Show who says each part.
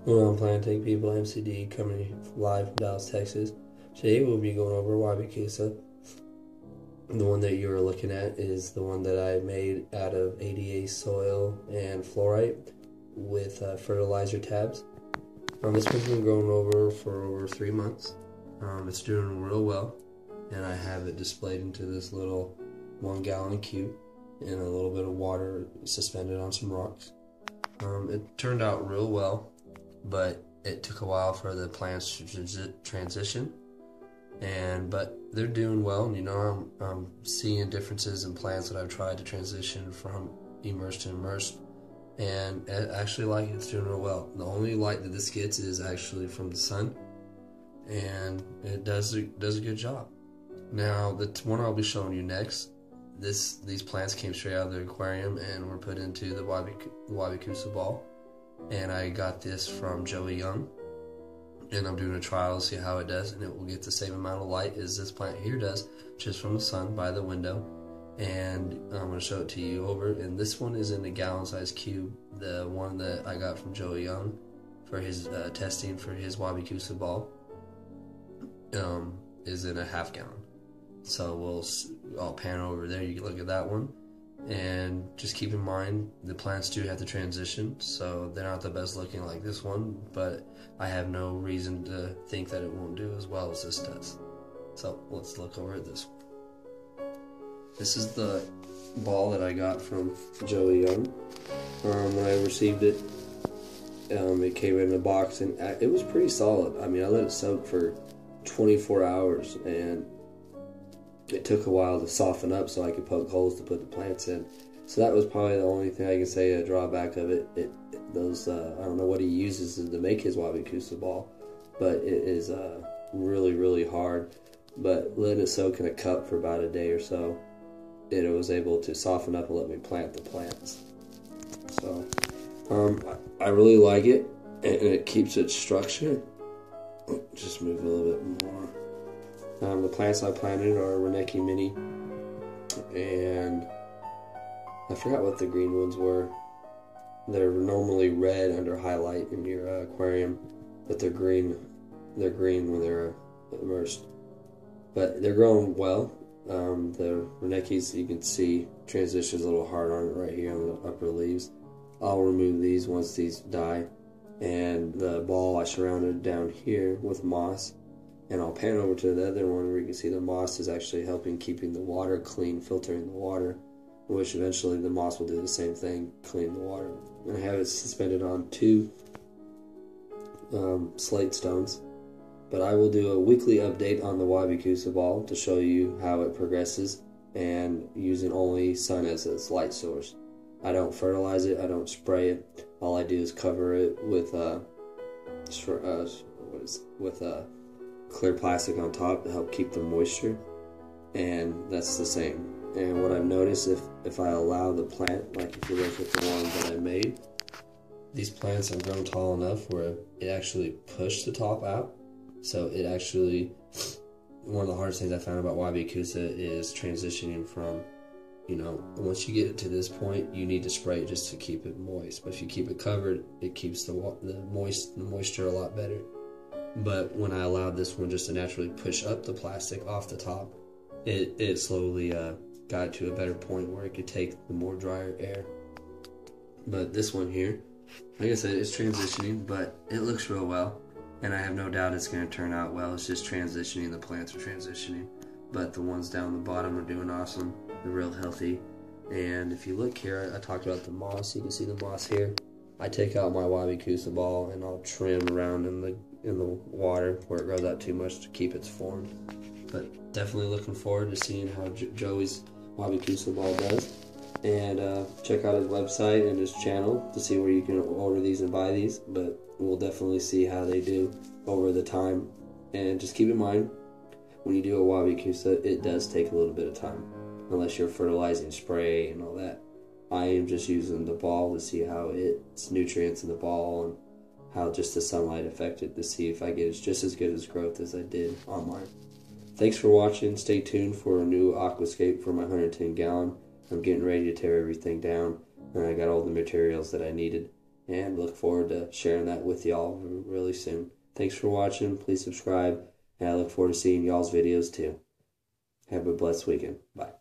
Speaker 1: Well, I'm Planting People MCD coming live from Dallas, Texas. Today we'll be going over Wabi-Kusa. The one that you're looking at is the one that I made out of ADA soil and fluorite with fertilizer tabs. This one's been growing for over 3 months. It's doing real well, and I have it displayed into this little 1 gallon cube and a little bit of water suspended on some rocks. It turned out real well, but it took a while for the plants to transition, but they're doing well. You know, I'm seeing differences in plants that I've tried to transition from immersed to immersed, and I actually like it. It's doing real well. The only light that this gets is actually from the sun, and it does a good job. Now, the one I'll be showing you next, these plants came straight out of the aquarium and were put into the Wabi-Kusa ball. And I got this from Joey Young, and I'm doing a trial to see how it does, and it will get the same amount of light as this plant here does, just from the sun by the window. And I'm going to show it to you over, and this one is in a gallon-sized cube. The one that I got from Joey Young for his testing for his Wabi-Kusa ball is in a half gallon. So I'll pan over there. You can look at that one. And just keep in mind, the plants do have to transition, so they're not the best looking like this one, but I have no reason to think that it won't do as well as this does. So let's look over at this one. This is the ball that I got from Joey Young. When I received it, it came in a box, and it was pretty solid. I mean, I let it soak for 24 hours, and it took a while to soften up so I could poke holes to put the plants in. So that was probably the only thing I can say a drawback of it. I don't know what he uses to make his Wabi-Kusa ball, but it is really, really hard. But letting it soak in a cup for about a day or so, it was able to soften up and let me plant the plants. So I really like it, and it keeps its structure. Just move a little bit more. The plants I planted are Reneki Mini, and I forgot what the green ones were. They're normally red under highlight in your aquarium, but they're green. They're green when they're immersed. But they're growing well. The Renekis, you can see, transitions a little hard on it right here on the upper leaves. I'll remove these once these die, and the ball I surrounded down here with moss. And I'll pan over to the other one where you can see the moss is actually helping keeping the water clean, filtering the water, which eventually the moss will do the same thing, clean the water. And I have it suspended on 2 slate stones. But I will do a weekly update on the Wabi-Kusa ball to show you how it progresses, and using only sun as its light source. I don't fertilize it, I don't spray it. All I do is cover it with clear plastic on top to help keep the moisture, and that's the same. And what I've noticed, if I allow the plant, like if you look at the one that I made, these plants have grown tall enough where it actually pushed the top out. So it actually, one of the hardest things I found about Wabi-Kusa is transitioning from, you know, once you get it to this point, you need to spray it just to keep it moist. But if you keep it covered, it keeps the moisture a lot better. But when I allowed this one just to naturally push up the plastic off the top, it slowly got to a better point where it could take the more drier air. But this one here, like I said, it's transitioning, but it looks real well, and I have no doubt it's going to turn out well. It's just transitioning, the plants are transitioning, but the ones down the bottom are doing awesome. They're real healthy. And if you look here, I talked about the moss. You can see the moss here. I take out my Wabi-Kusa ball and I'll trim around in the water where it grows out too much to keep its form. But definitely looking forward to seeing how Joey's Wabi-Kusa ball does. And check out his website and his channel to see where you can order these and buy these. But we'll definitely see how they do over the time. And just keep in mind, when you do a Wabi-Kusa, it does take a little bit of time, unless you're fertilizing spray and all that. I am just using the ball to see how its nutrients in the ball and how just the sunlight affected, to see if I get just as good as growth as I did on mine. Thanks for watching. Stay tuned for a new aquascape for my 110 gallon. I'm getting ready to tear everything down, and I got all the materials that I needed. and look forward to sharing that with y'all really soon. Thanks for watching. Please subscribe, and I look forward to seeing y'all's videos too. Have a blessed weekend. Bye.